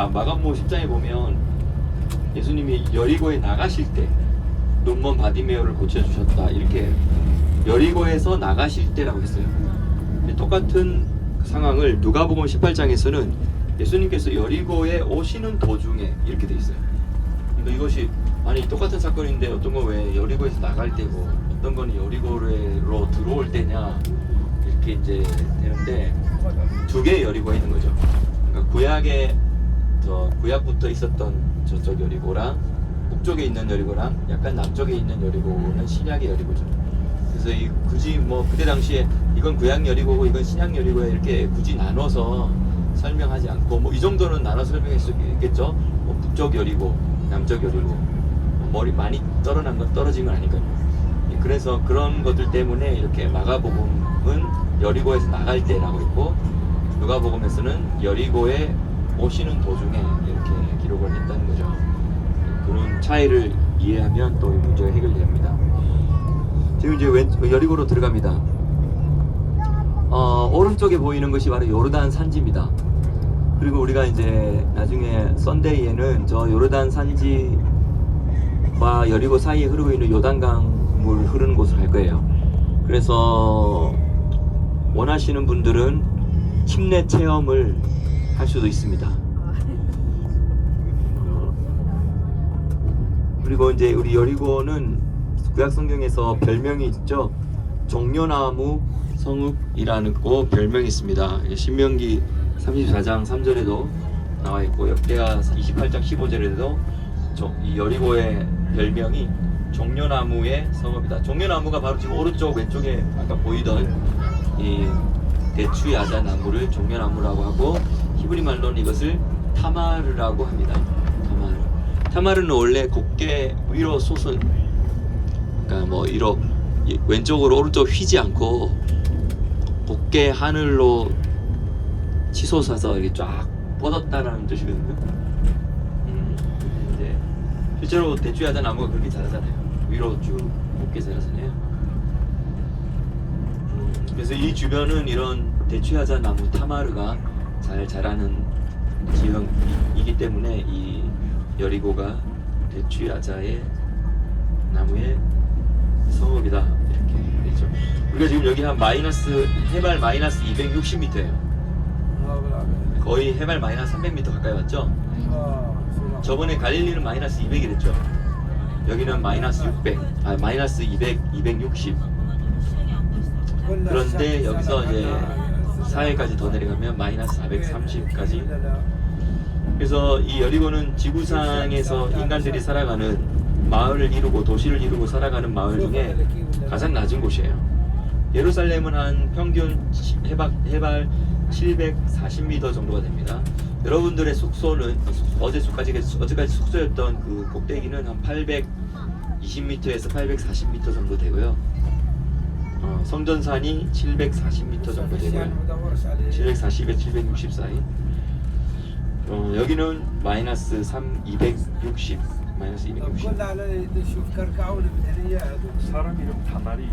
마감모 10장에 보면 예수님이 여리고에 나가실 때 눈먼 바디메오를 고쳐주셨다 이렇게 여리고에서 나가실 때라고 했어요. 똑같은 상황을 누가복음 18장에서는 예수님께서 여리고에 오시는 도중에 이렇게 돼 있어요. 그러니까 이것이 아니 똑같은 사건인데 어떤 건 왜 여리고에서 나갈 때고 어떤 건 여리고로 들어올 때냐 이렇게 이제 되는데 두 개의 여리고가 있는 거죠. 그러니까 구약부터 있었던 저쪽 여리고랑 북쪽에 있는 여리고랑 약간 남쪽에 있는 여리고는 신약의 여리고죠. 그래서 굳이 뭐 그때 당시에 이건 구약 여리고고 이건 신약 여리고야 이렇게 굳이 나눠서 설명하지 않고 뭐 이 정도는 나눠 설명할 수 있겠죠. 뭐 북쪽 여리고, 남쪽 여리고, 머리 많이 떨어진 건 아니거든요. 그래서 그런 것들 때문에 이렇게 마가복음은 여리고에서 나갈 때라고 했고 누가복음에서는 여리고에 오시는 도중에 이렇게 기록을 했다는 거죠. 그런 차이를 이해하면 또 이 문제가 해결됩니다. 지금 이제 여리고로 들어갑니다. 오른쪽에 보이는 것이 바로 요르단 산지입니다. 그리고 우리가 이제 나중에 썬데이에는 저 요르단 산지와 여리고 사이에 흐르고 있는 요단강 물 흐르는 곳을 갈 거예요. 그래서 원하시는 분들은 침례 체험을 할 수도 있습니다. 그리고 이제 우리 여리고는 구약 성경에서 별명이 있죠. 종려나무 성읍이라는 별명이 있습니다. 신명기 34장 3절에도 나와 있고 역대하 28장 15절에도 이 여리고의 별명이 종려나무의 성읍이다. 종려나무가 바로 지금 오른쪽 왼쪽에 아까 보이던 이 대추야자 나무를 종려나무라고 하고 히브리 말로는 이것을 타마르라고 합니다. 타마르는 원래 곱게 위로 솟은 그러니까 뭐 이로 왼쪽으로 오른쪽 휘지 않고 곱게 하늘로 치솟아서 이렇게 쫙 뻗었다라는 뜻이거든요. 이제 실제로 대추야자 나무가 그렇게 자라잖아요. 위로 쭉 곱게 자라잖아요. 그래서 이 주변은 이런 대추야자 나무 타마르가 잘 자라는 지형이기 때문에 이 여리고가 대추야자의 나무의 성읍이다 이렇게 되죠. 우리가 지금 여기 한 해발 마이너스 260m예요. 거의 해발 마이너스 300m 가까이 왔죠. 저번에 갈릴리는 마이너스 200이랬죠. 여기는 마이너스 260. 그런데 여기서 이제 사해까지 더 내려가면 마이너스 430까지. 그래서 이 여리고는 지구상에서 인간들이 살아가는 마을을 이루고 도시를 이루고 살아가는 마을 중에 가장 낮은 곳이에요. 예루살렘은 한 평균 해발 740m 정도가 됩니다. 여러분들의 숙소는 어제까지 숙소였던 그 꼭대기는 한 820m에서 840m 정도 되고요. 성전산이 740m 정도 되고요. 740에 760 사이. 여기는 마이너스 260. 마이너스 260. 사람 이름 다말이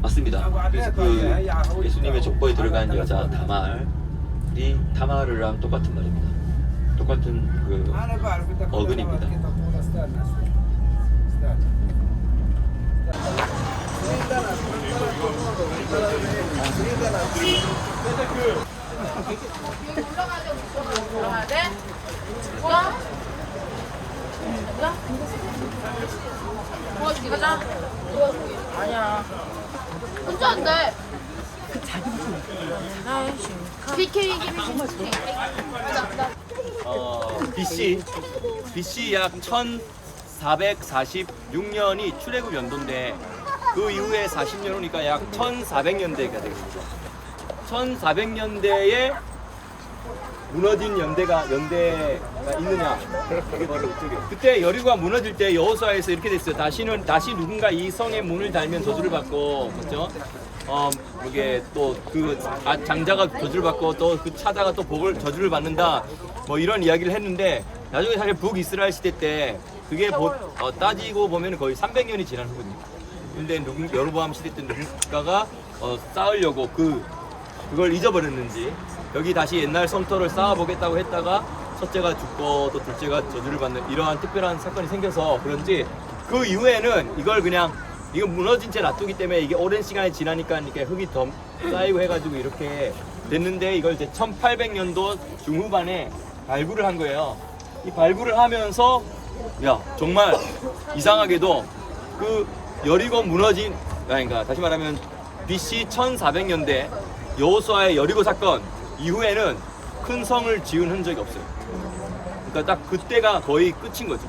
맞습니다. 그래서 그 예수님의 족보에 들어간 여자 다말이 타마르랑 똑같은 말입니다. 똑같은 그 어근입니다. 올라가야 돼? 와? 도와줄게. 가자. 아니야. 혼자 안 돼. PK BC 약 1446년이 출애굽 연도인데 그 이후에 40년 후니까 약 1400년대가 되겠습니다. 1400년대에 무너진 연대가 있느냐? 그게 바로 이쪽에. 그때 여리고가 무너질 때 여호수아에서 이렇게 됐어요. 다시 누군가 이 성의 문을 달면 저주를 받고, 그렇죠? 이게 또 그 장자가 저주를 받고 또 그 차자가 또 저주를 받는다. 뭐 이런 이야기를 했는데 나중에 사실 북이스라엘 시대 때 그게 따지고 보면 거의 300년이 지난 후거든요. 근데 여로보암 시대 때 누군가가 쌓으려고 그걸 잊어버렸는지 여기 다시 옛날 성터를 쌓아보겠다고 했다가 첫째가 죽고 또 둘째가 저주를 받는 이러한 특별한 사건이 생겨서 그런지 그 이후에는 이걸 그냥 이거 무너진 채 놔두기 때문에 이게 오랜 시간이 지나니까 이렇게 흙이 더 쌓이고 해가지고 이렇게 됐는데 이걸 이제 1800년도 중후반에 발굴을 한 거예요. 이 발굴을 하면서 야 정말 이상하게도 그 여리고 무너진 그러니까 다시 말하면 BC 1400년대 여호수아의 여리고 사건 이후에는 큰 성을 지은 흔적이 없어요. 그러니까 딱 그때가 거의 끝인 거죠.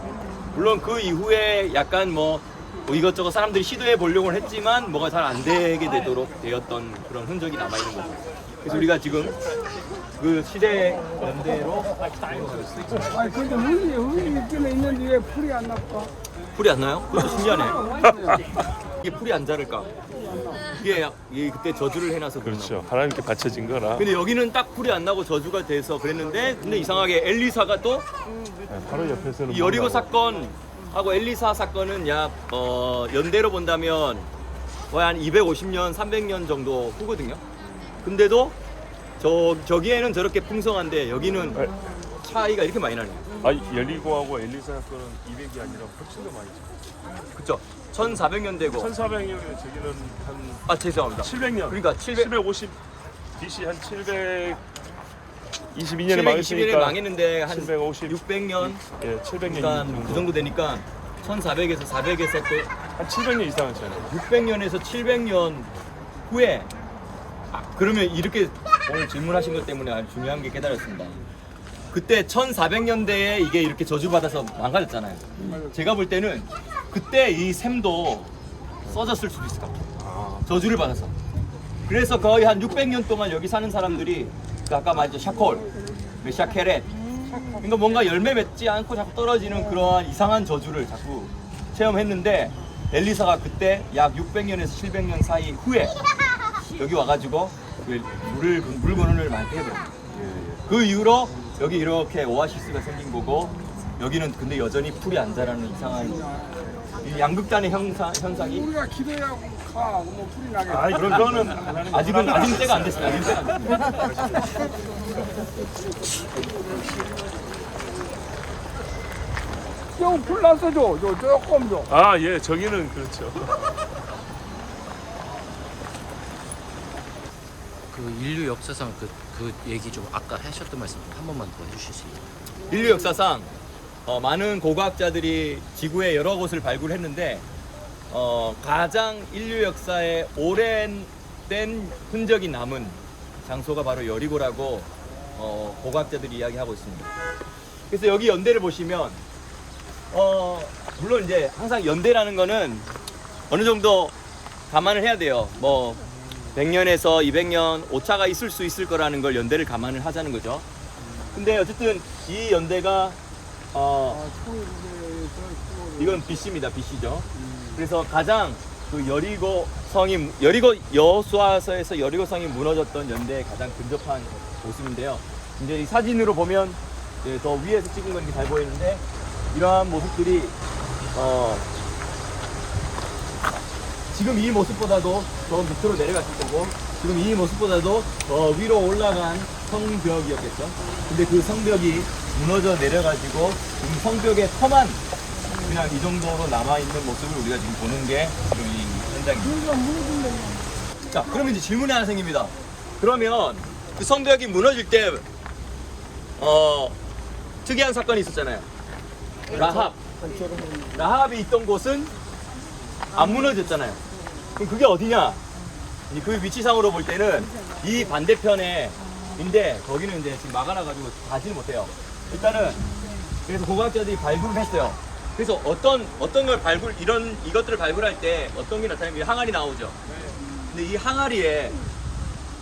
물론 그 이후에 약간 뭐 이것저것 사람들이 시도해 보려고 했지만 뭐가 잘 안 되게 되도록 되었던 그런 흔적이 남아 있는 거죠. 그래서 우리가 지금 그 시대 연대로 아니 근데 흙이 있기는 있는데 왜 풀이 안 났까? 풀이 안 나요? 그것도 신기하네. 이게 풀이 안 자랄까? 이게 그때 저주를 해놔서 그런가 봐. 그렇죠. 하나님께 바쳐진 거라. 근데 여기는 딱 풀이 안 나고 저주가 돼서 그랬는데 근데 이상하게 엘리사가 또 네, 바로 옆에서는 이 여리고 뭔가가- 사건하고 엘리사 사건은 약 연대로 본다면 거의 한 250년, 300년 정도 후거든요. 근데도 저기에는 저렇게 풍성한데 여기는 네. 차이가 이렇게 많이 나네요. 아, 열리고하고 엘리사 사건은 200이 아니라 훨씬 더 많이 죠. 그쵸? 1400년 되고 1400년에 저기는 한 아 죄송합니다. 700년. 그러니까 750 BC 한 722년에 721년에 망했으니까 망했는데 한 750 600년 예, 700년 그러니까 그 정도 되니까 1400에서 400에서 또 한 700년 이상 했잖아요. 600년에서 700년 후에 그러면 이렇게 오늘 질문하신 것 때문에 아주 중요한 게 깨달았습니다. 그때 1400년대에 이게 이렇게 저주받아서 망가졌잖아요. 제가 볼 때는 그때 이 샘도 써졌을 수도 있을 것 같아요. 저주를 받아서. 그래서 거의 한 600년 동안 여기 사는 사람들이 그 아까 말했죠 샤콜, 샤케렛 그러니까 뭔가 열매 맺지 않고 자꾸 떨어지는 그러한 이상한 저주를 자꾸 체험했는데 엘리사가 그때 약 600년에서 700년 사이 후에 여기 와가지고 물 근원을 많이 해버려요. 그 이후로 여기 이렇게 오아시스가 생긴 거고 여기는 근데 여전히 풀이 안 자라는 이상한 이 양극단의 현상이 우리가 기도하고 가, 뭐 풀이 나게. 아, 그런 거는 하나님 아직은 때가 안 됐어요. 아직은 때가 안 됐어요. 좀풀 났어줘, 조금 좀. 아, 예, 저기는 그렇죠. 그 인류 역사상 그 얘기 좀 아까 하셨던 말씀 한 번만 더 해주실 수 있나요? 인류 역사상 많은 고고학자들이 지구의 여러 곳을 발굴했는데 가장 인류 역사에 오랜된 흔적이 남은 장소가 바로 여리고라고 고고학자들이 이야기하고 있습니다. 그래서 여기 연대를 보시면 물론 이제 항상 연대라는 거는 어느 정도 감안을 해야 돼요. 뭐 100년에서 200년 오차가 있을 수 있을 거라는 걸 연대를 감안을 하자는 거죠. 근데 어쨌든 이 연대가 이건 BC입니다. BC죠. 그래서 가장 그 여리고 여호수아서에서 여리고 성이 무너졌던 연대에 가장 근접한 모습인데요. 이제 이 사진으로 보면 이제 더 위에서 찍은 건 이렇게 잘 보이는데 이러한 모습들이 지금 이 모습보다도 더 밑으로 내려갔을 거고 지금 이 모습보다도 더 위로 올라간 성벽이었겠죠. 근데 그 성벽이 무너져 내려가지고 지금 성벽의 터만 그냥 이 정도로 남아있는 모습을 우리가 지금 보는 게 지금 이 현장입니다. 자, 그러면 이제 질문이 하나 생깁니다. 그러면 그 성벽이 무너질 때 특이한 사건이 있었잖아요. 라합이 있던 곳은 안 무너졌잖아요. 그럼 그게 어디냐? 그 위치상으로 볼 때는 이 반대편에 인데 거기는 이제 지금 막아놔가지고 가지를 못해요. 일단은 그래서 고고학자들이 발굴을 했어요. 그래서 어떤 걸 이것들을 발굴할 때 어떤 게 나타나면 항아리 나오죠. 근데 이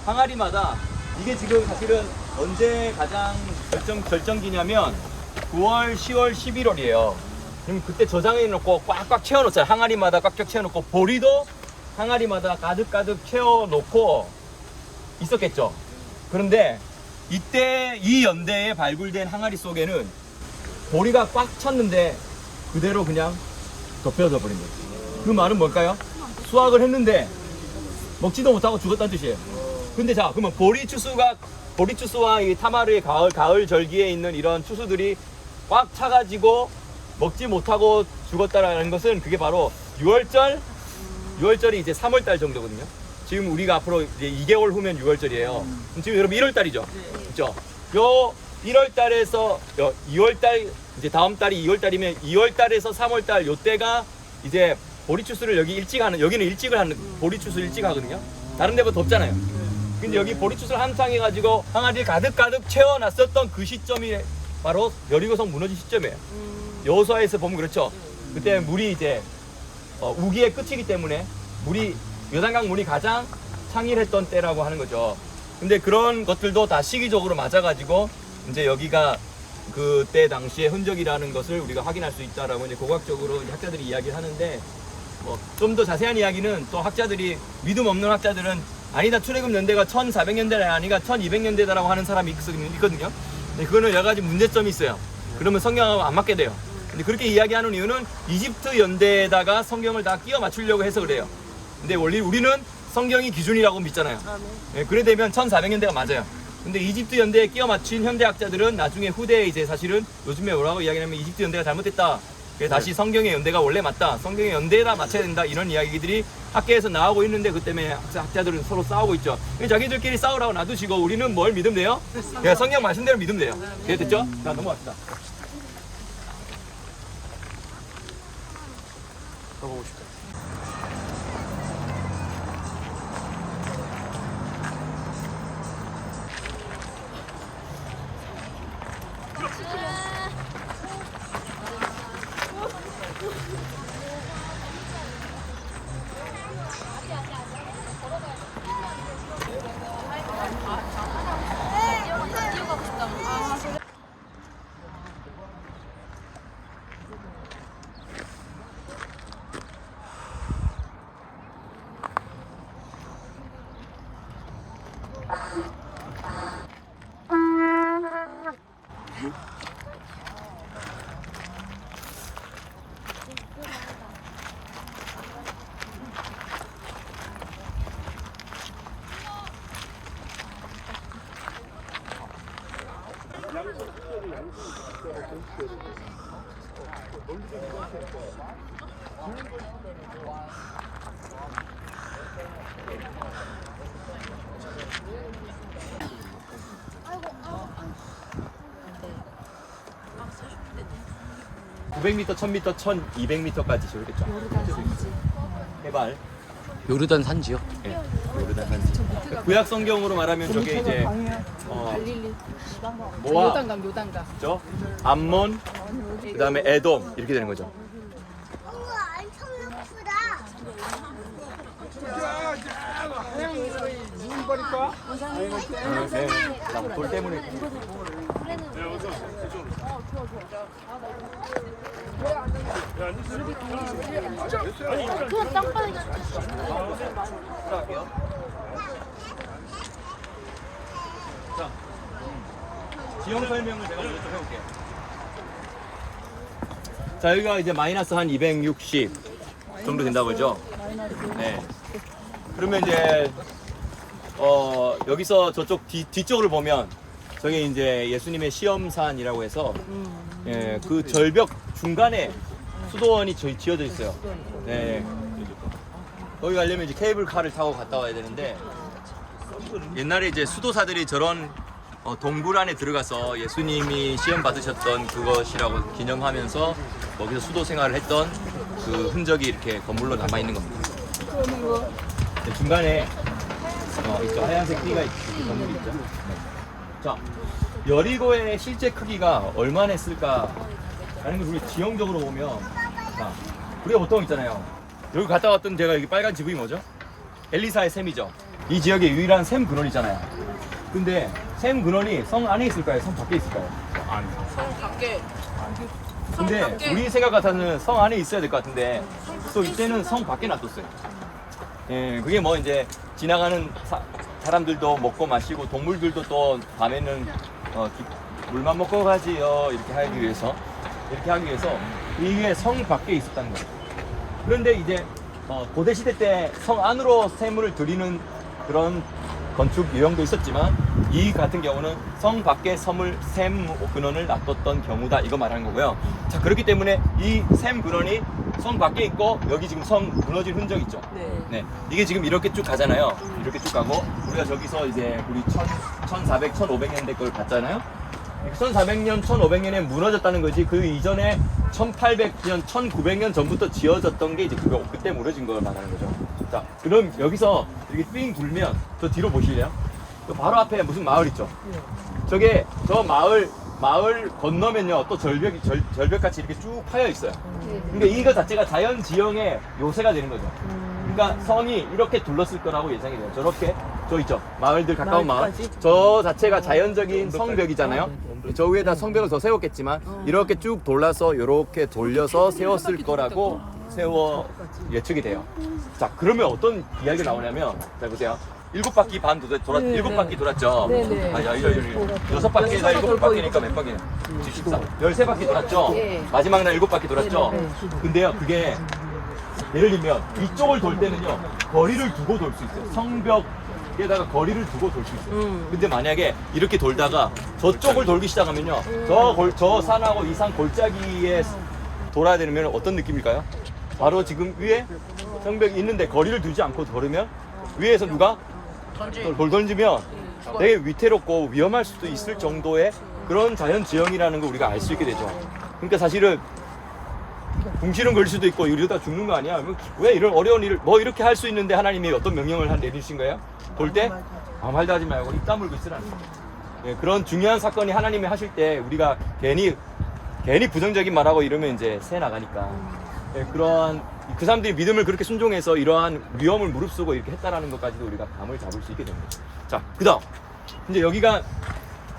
항아리마다 이게 지금 사실은 언제 가장 절정기냐면 9월, 10월, 11월이에요. 그럼 그때 저장해 놓고 꽉꽉 채워놓잖아요. 항아리마다 꽉꽉 채워놓고 보리도 항아리마다 가득가득 채워놓고 있었겠죠. 그런데 이때 이 연대에 발굴된 항아리 속에는 보리가 꽉 찼는데 그대로 그냥 덮여져 버린 거예요. 그 말은 뭘까요? 수확을 했는데 먹지도 못하고 죽었다는 뜻이에요. 근데 자, 그러면 보리추수와 이 타마르의 가을 절기에 있는 이런 추수들이 꽉 차가지고 먹지 못하고 죽었다라는 것은 그게 바로 6월절이 이제 3월달 정도거든요. 지금 우리가 앞으로 이제 2개월 후면 6월절이에요. 지금 여러분 1월달이죠. 그렇죠? 요 1월달에서 2월달 이제 다음 달이 2월달이면 2월달에서 3월달 요때가 이제 보리추수를 여기는 일찍을 하는 보리추수 일찍 하거든요. 다른 데보다 덥잖아요. 근데 여기 보리추수를 한창 해가지고 항아리를 가득 채워놨었던 그 시점이 바로 여리고성 무너진 시점이에요. 여호수아에서 보면 그렇죠. 그때 물이 이제 우기의 끝이기 때문에 요단강 물이 가장 창일했던 때라고 하는 거죠. 근데 그런 것들도 다 시기적으로 맞아가지고 이제 여기가 그때 당시의 흔적이라는 것을 우리가 확인할 수 있다라고 이제 고고학적으로 학자들이 이야기를 하는데 좀 더 자세한 이야기는 또 학자들이 믿음 없는 학자들은 아니다 출애굽 연대가 1400년대가 아니라 1200년대다라고 하는 사람이 있거든요. 근데 그거는 여러 가지 문제점이 있어요. 그러면 성경하고 안 맞게 돼요. 근데 그렇게 이야기하는 이유는 이집트 연대에다가 성경을 다 끼워 맞추려고 해서 그래요. 근데 원래 우리는 성경이 기준이라고 믿잖아요. 네, 그래 되면 1400년대가 맞아요. 근데 이집트 연대에 끼워 맞춘 현대학자들은 나중에 후대에 이제 사실은 요즘에 뭐라고 이야기하냐면 이집트 연대가 잘못됐다. 그래서 다시 성경의 연대가 원래 맞다. 성경의 연대에다 맞춰야 된다. 이런 이야기들이 학계에서 나오고 있는데 그 때문에 학자들은 서로 싸우고 있죠. 자기들끼리 싸우라고 놔두시고 우리는 뭘 믿으면 돼요? 그냥 성경 말씀대로 믿으면 돼요. 그게 됐죠? 자, 넘어갑시다. 가보고 싶다. (900m) (1000m) (1200m까지) 저렇겠죠. 해발. 요르단 산지요? 네, 요르단 산지. 구약 성경으로 말하면 저게 이제 갈릴리. 모압, 요단강. 그죠? 암몬, 그다음에 에돔 이렇게 되는 거죠. 눈 버릴까? 네, 돌 때문에. 그냥 땅바닥에 들어갈게요. 자, 지형 설명을 제가 먼저 좀 해볼게요. 자, 여기가 이제 마이너스 한 260 정도 된다고 그러죠? 네. 그러면 이제 여기서 저쪽 뒤쪽을 보면 저게 이제 예수님의 시험산이라고 해서 예, 그 절벽 중간에 수도원이 지어져 있어요. 네. 거기 가려면 이제 케이블카를 타고 갔다 와야 되는데 옛날에 이제 수도사들이 저런 동굴 안에 들어가서 예수님이 시험 받으셨던 그것이라고 기념하면서 거기서 수도 생활을 했던 그 흔적이 이렇게 건물로 남아 있는 겁니다. 네, 중간에 있죠. 하얀색 띠가 있죠. 건물이 있죠. 네. 자, 여리고의 실제 크기가 얼마나 했을까? 라는 걸 우리 지형적으로 보면, 자, 우리가 보통 있잖아요. 여기 갔다 왔던 제가 여기 빨간 지붕이 뭐죠? 엘리사의 샘이죠. 이 지역의 유일한 샘 근원이잖아요. 근데 샘 근원이 성 안에 있을까요? 성 밖에 있을까요? 성 밖에. 근데 우리 생각 같아서는 성 안에 있어야 될 것 같은데 또 이때는 성 밖에 놔뒀어요. 예, 그게 뭐 이제 지나가는 사람들도 먹고 마시고 동물들도 또 밤에는 물만 먹고 가지요 이렇게 하기 위해서 이게 성 밖에 있었다는 거예요. 그런데 이제 고대 시대 때 성 안으로 샘을 들이는 그런 건축 유형도 있었지만 이 같은 경우는 성 밖에 섬을 샘 근원을 놔뒀던 경우다 이거 말하는 거고요. 자, 그렇기 때문에 이 샘 근원이 성 밖에 있고 여기 지금 성 무너진 흔적 있죠. 네, 이게 지금 이렇게 쭉 가잖아요. 이렇게 쭉 가고 우리가 저기서 이제 우리 1400, 1500년대 걸 봤잖아요. 1400년, 1500년에 무너졌다는 거지. 그 이전에 1800년, 1900년 전부터 지어졌던 게 이제 그때 무너진 걸 말하는 거죠. 자, 그럼 여기서 이렇게 삥 돌면 저 뒤로 보실래요? 그 바로 앞에 무슨 마을 있죠? 저게 저 마을 건너면요 또 절벽같이 이렇게 쭉 파여 있어요. 그러니까 이거 자체가 자연 지형의 요새가 되는 거죠. 그러니까 성이 이렇게 둘렀을 거라고 예상이 돼요. 저렇게 저 있죠. 마을들 가까운 마을. 저 자체가 자연적인 성벽이잖아요. 저 위에다 성벽을 더 세웠겠지만 이렇게 쭉 돌라서 이렇게 돌려서 세웠을 거라고 예측이 돼요. 자, 그러면 어떤 이야기가 나오냐면 자 보세요. 7바퀴 반 돌았, 7바퀴 돌았죠? 네네. 아, 6바퀴에다 7바퀴니까 몇 바퀴냐? 14. 13바퀴 돌았죠? 네. 마지막 날 7바퀴 돌았죠? 네. 근데요, 그게 예를 들면 이쪽을 돌 때는요, 거리를 두고 돌 수 있어요. 성벽에다가 거리를 두고 돌 수 있어요. 근데 만약에 이렇게 돌다가 저쪽을 돌기 시작하면요, 저 산하고 이 산 골짜기에 돌아야 되면 어떤 느낌일까요? 바로 지금 위에 성벽이 있는데 거리를 두지 않고 걸으면 위에서 누가 돌 던지면 되게 위태롭고 위험할 수도 있을 정도의 그런 자연 지형이라는 걸 우리가 알 수 있게 되죠. 그러니까 사실은 궁시렁 걸 수도 있고 이러다 죽는 거 아니야? 왜 이런 어려운 일을 뭐 이렇게 할 수 있는데 하나님이 어떤 명령을 내리신 거예요? 돌 때 아무 말도 하지 말고 입 다물고 있으라는 거예요. 예, 그런 중요한 사건이 하나님이 하실 때 우리가 괜히 부정적인 말하고 이러면 이제 새 나가니까 예, 그러한 그 사람들이 믿음을 그렇게 순종해서 이러한 위험을 무릅쓰고 이렇게 했다라는 것까지도 우리가 감을 잡을 수 있게 됩니다. 자, 그다음 이제 여기가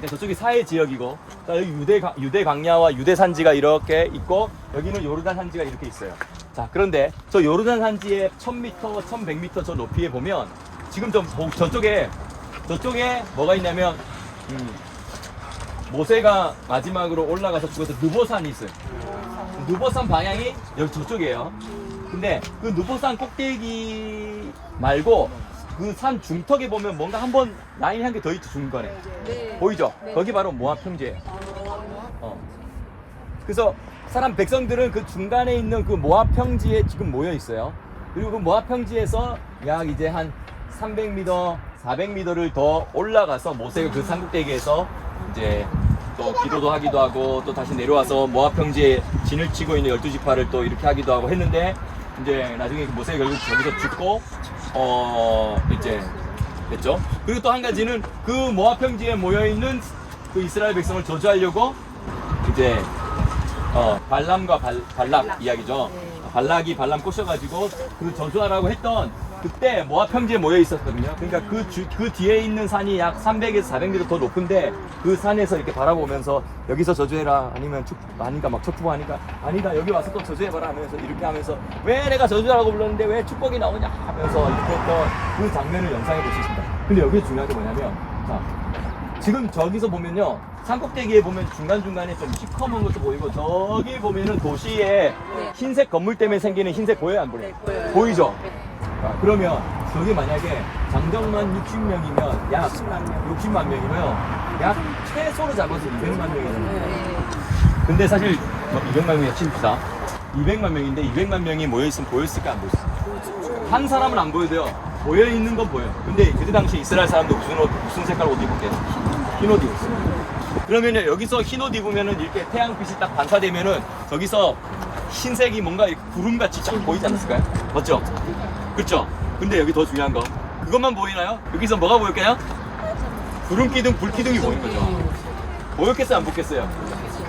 저쪽이 사해 지역이고, 자, 여기 유대 광야와 유대 산지가 이렇게 있고, 여기는 요르단 산지가 이렇게 있어요. 자, 그런데 저 요르단 산지의 1000m, 1100m 저 높이에 보면 지금 저쪽에 뭐가 있냐면 모세가 마지막으로 올라가서 죽어서 느보산이 있어요. 느보산 방향이 여기 저쪽이에요. 근데 그 느보산 꼭대기 말고 그 산 중턱에 보면 뭔가 한번 라인이 한 개 더 있죠, 중간에. 네. 보이죠? 거기 바로 모압 평지예요. 그래서 백성들은 그 중간에 있는 그 모압 평지에 지금 모여 있어요. 그리고 그 모압 평지에서 약 이제 한 300m, 400m를 더 올라가서 모세가 그 산꼭대기에서 이제 또 기도도 하기도 하고 또 다시 내려와서 모압 평지에 진을 치고 있는 12지파를 또 이렇게 하기도 하고 했는데 이제 나중에 모세가 결국 저기서 죽고 이제 됐죠. 그리고 또 한 가지는 그 모압 평지에 모여 있는 그 이스라엘 백성을 저주하려고 이제 발람과 발락 이야기죠. 발락이 발람 꼬셔가지고 그 저주하라고 했던 그때 모압 평지에 모여 있었거든요. 그러니까 그 뒤에 있는 산이 약 300에서 400m 더 높은데 그 산에서 이렇게 바라보면서 여기서 저주해라 아니면 아닌가 막 척추하니까 아니다 여기 와서 또 저주해봐라 하면서 이렇게 하면서 왜 내가 저주하라고 불렀는데 왜 축복이 나오냐 하면서 이렇게 했던 그 장면을 영상에 볼 수 있습니다. 근데 여기 중요한 게 뭐냐면 자 지금 저기서 보면요 산꼭대기에 보면 중간중간에 좀 시커먼 것도 보이고 저기 보면은 도시에 흰색 건물 때문에 생기는 흰색 보여요 안 보여요? 보이죠? 그러면 저기 만약에 장정만 60명이면 약 60만 명이면 약 최소로 잡아서 200만 명이잖아요. 근데 사실 200만 명이 칩시다. 200만 명인데 200만 명이 모여있으면 보였을까 안 보였을까? 한 사람은 안 보여도요. 모여있는 건 보여요. 근데 그때 당시 이스라엘 사람도 무슨 색깔 옷 입었겠어요? 흰 옷 입었어요. 그러면은 여기서 흰 옷 입으면은 이렇게 태양빛이 딱 반사되면은 저기서 흰색이 뭔가 구름같이 쫙 보이지 않았을까요? 맞죠? 그렇죠? 근데 여기 더 중요한 거 그것만 보이나요? 여기서 뭐가 보일까요? 구름기둥, 불기둥이 보이는 거죠. 보였겠어요? 안 보였겠어요?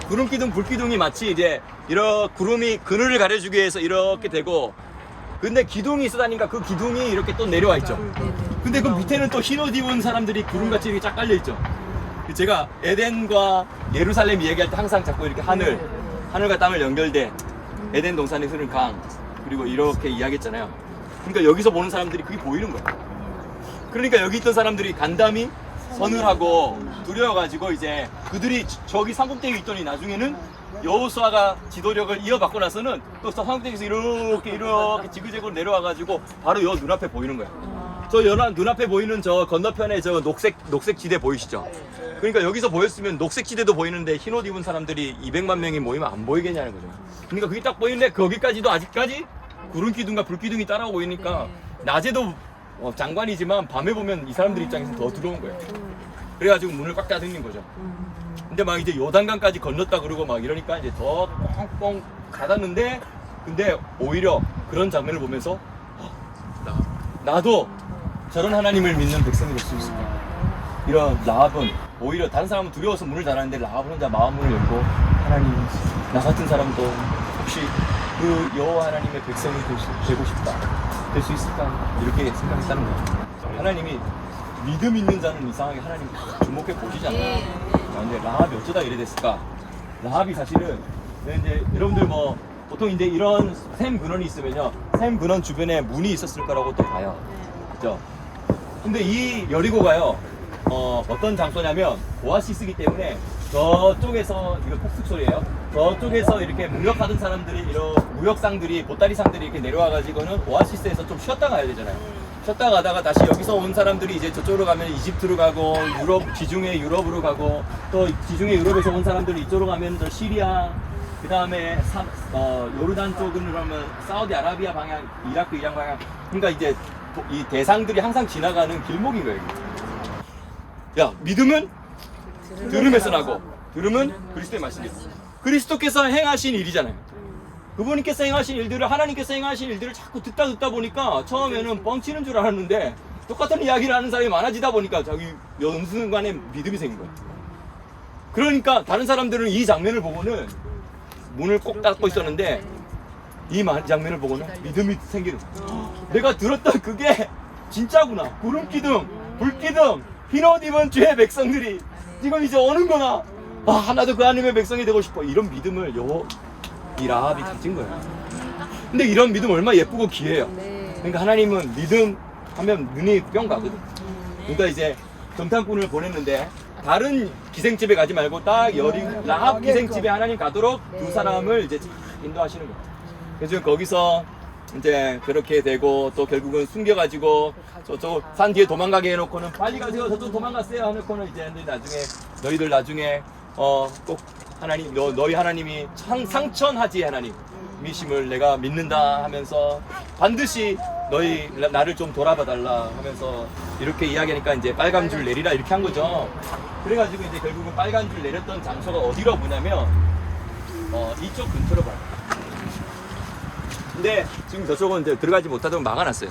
구름기둥, 불기둥이 마치 이제 이런 구름이 그늘을 가려주기 위해서 이렇게 되고 근데 기둥이 있어다니까 그 기둥이 이렇게 또 내려와 있죠. 근데 그 밑에는 또 흰 옷 입은 사람들이 구름같이 이렇게 쫙 깔려 있죠. 제가 에덴과 예루살렘 얘기할 때 항상 자꾸 이렇게 하늘과 땅을 연결돼 에덴 동산에 흐르는 강 그리고 이렇게 이야기했잖아요. 그러니까 여기서 보는 사람들이 그게 보이는 거예요. 그러니까 여기 있던 사람들이 간담이 서늘하고 두려워가지고 이제 그들이 저기 산꼭대기에 있더니 나중에는 여호수아가 지도력을 이어받고 나서는 또 산꼭대기에서 이렇게 지그재그로 내려와가지고 바로 요 눈앞에 보이는 거예요. 저 눈앞에 보이는 저 건너편에 저 녹색 지대 보이시죠? 그러니까 여기서 보였으면 녹색 지대도 보이는데 흰 옷 입은 사람들이 200만 명이 모이면 안 보이겠냐는 거죠. 그러니까 그게 딱 보이는데 거기까지도 아직까지 구름 기둥과 불 기둥이 따라오고 있으니까 낮에도 장관이지만 밤에 보면 이 사람들 입장에서 더 두려운 거예요. 그래가지고 문을 꽉 닫는 거죠. 근데 막 이제 요단강까지 건넜다 그러고 막 이러니까 이제 더 뻥뻥 닫았는데, 근데 오히려 그런 장면을 보면서 나도 저런 하나님을 믿는 백성이 될 수 있을까. 이런 라합은 오히려 다른 사람은 두려워서 문을 닫았는데 라합은 혼자 마음문을 열고 하나님, 나 같은 사람도 혹시 그 여호와 하나님의 백성이 되고 싶다, 될 수 있을까, 이렇게 생각했다는 거예요. 하나님이 믿음 있는 자는 이상하게 하나님 주목해 보시잖아요. 근데 라합이 어쩌다 이래 됐을까? 라합이 사실은 이제 여러분들 뭐 보통 이제 이런 샘 근원이 있으면요, 샘 근원 주변에 문이 있었을 거라고 또 봐요. 그죠? 근데 이 여리고가요, 어떤 장소냐면 오아시스이기 때문에 저쪽에서, 이거 폭죽 소리예요. 저쪽에서 이렇게 무역하던 사람들이, 이런 무역상들이, 보따리상들이 이렇게 내려와가지고는 오아시스에서 좀 쉬었다 가야 되잖아요. 쉬었다 가다가 다시 여기서 온 사람들이 이제 저쪽으로 가면 이집트로 가고, 지중해 유럽으로 가고, 또 지중해 유럽에서 온 사람들이 이쪽으로 가면 저 시리아, 그 다음에 요르단 쪽은 그러면 사우디아라비아 방향, 이라크, 이란 방향. 그러니까 이제 이 대상들이 항상 지나가는 길목인 거예요. 야, 믿음은 들음에서 나고, 들음은 그리스도의 말씀이에요. 그리스도께서 행하신 일이잖아요. 그분께서 행하신 일들을, 하나님께서 행하신 일들을 자꾸 듣다 보니까 처음에는 뻥치는 줄 알았는데 똑같은 이야기를 하는 사람이 많아지다 보니까 자기 어느 순간에 믿음이 생긴 거예요. 그러니까 다른 사람들은 이 장면을 보고는 문을 꼭 닫고 있었는데 이 장면을 보고는 믿음이 생기는 거예요. 내가 들었던 그게 진짜구나. 구름 기둥, 불 기둥, 흰 옷 입은 주의 백성들이 지금 이제 오는구나. 하나도 그 하나님의 백성이 되고 싶어. 이런 믿음을 이 라합이 가진 거예요. 근데 이런 믿음 얼마나 예쁘고 귀해요. 그러니까 하나님은 믿음 하면 눈이 뿅 가거든. 그러니까 이제 정탐꾼을 보냈는데 다른 기생집에 가지 말고 딱 라합 기생집에 하나님 가도록 두 사람을 이제 인도하시는 거예요. 그래서 거기서 이제 그렇게 되고, 또 결국은 숨겨가지고 저쪽 산 뒤에 도망가게 해놓고는 빨리 가세요, 저쪽 도망갔어요 해놓고는 이제 너희들 나중에 꼭 하나님, 너희 하나님이 상천하지 하나님 미심을 내가 믿는다 하면서 반드시 너희 나를 좀 돌아봐 달라 하면서 이렇게 이야기하니까 이제 빨간 줄 내리라 이렇게 한 거죠. 그래가지고 이제 결국은 빨간 줄 내렸던 장소가 어디로 보냐면 이쪽 근처로 봐요. 근데 지금 저쪽은 이제 들어가지 못하도록 막아놨어요.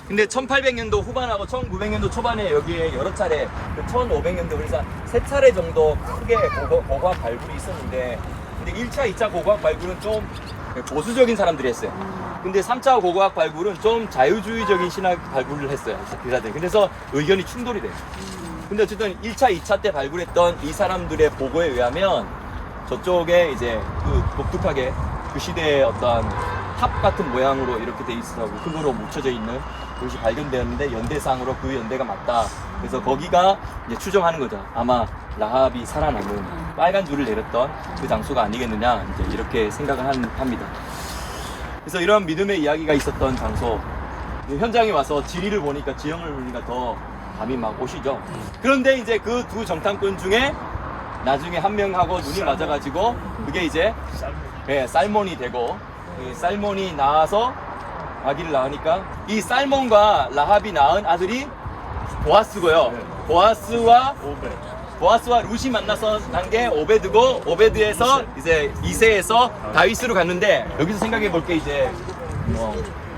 근데 1800년도 후반하고 1900년도 초반에 여기에 여러 차례, 1500년도 그래서 3차례 정도 크게 고고학 발굴이 있었는데, 근데 1차, 2차 고고학 발굴은 좀 보수적인 사람들이 했어요. 근데 3차 고고학 발굴은 좀 자유주의적인 신학 발굴을 했어요, 기자들. 그래서 의견이 충돌이 돼요. 근데 어쨌든 1차, 2차 때 발굴했던 이 사람들의 보고에 의하면 저쪽에 이제 그 독특하게 그 시대의 어떤 탑 같은 모양으로 이렇게 돼 있어서 흙으로 묻혀져 있는 그것이 발견되었는데 연대상으로 그 연대가 맞다. 그래서 거기가 이제 추정하는 거죠. 아마 라합이 살아남은 빨간 줄을 내렸던 그 장소가 아니겠느냐, 이제 이렇게 생각을 합니다. 그래서 이런 믿음의 이야기가 있었던 장소, 현장에 와서 지리를 보니까, 지형을 보니까 더 감이 막 오시죠. 그런데 이제 그 두 정탐꾼 중에 나중에 한 명하고 눈이 맞아가지고 그게 이제 살몬이 되고, 살몬이 낳아서 아기를 낳으니까 이 살몬과 라합이 낳은 아들이 보아스고요. 보아스와 룻이 만나서 난 게 오베드고, 오베드에서 이제 이새에서 다윗으로 갔는데, 여기서 생각해 볼 게 이제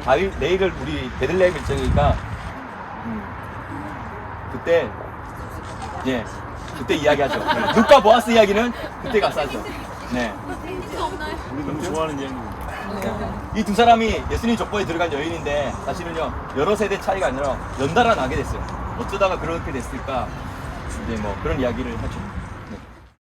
다윗, 내일을 우리 베들레헴 일정이니까 그때 이야기하죠. 룻과 보아스 이야기는 그때 가서 하죠. 네. 우리 너무 좋아하는 이야기입니다. 이 두 사람이 예수님 족보에 들어간 여인인데, 사실은요 여러 세대 차이가 아니라 연달아 나게 됐어요. 어쩌다가 그렇게 됐을까, 이제 뭐 그런 이야기를 하죠.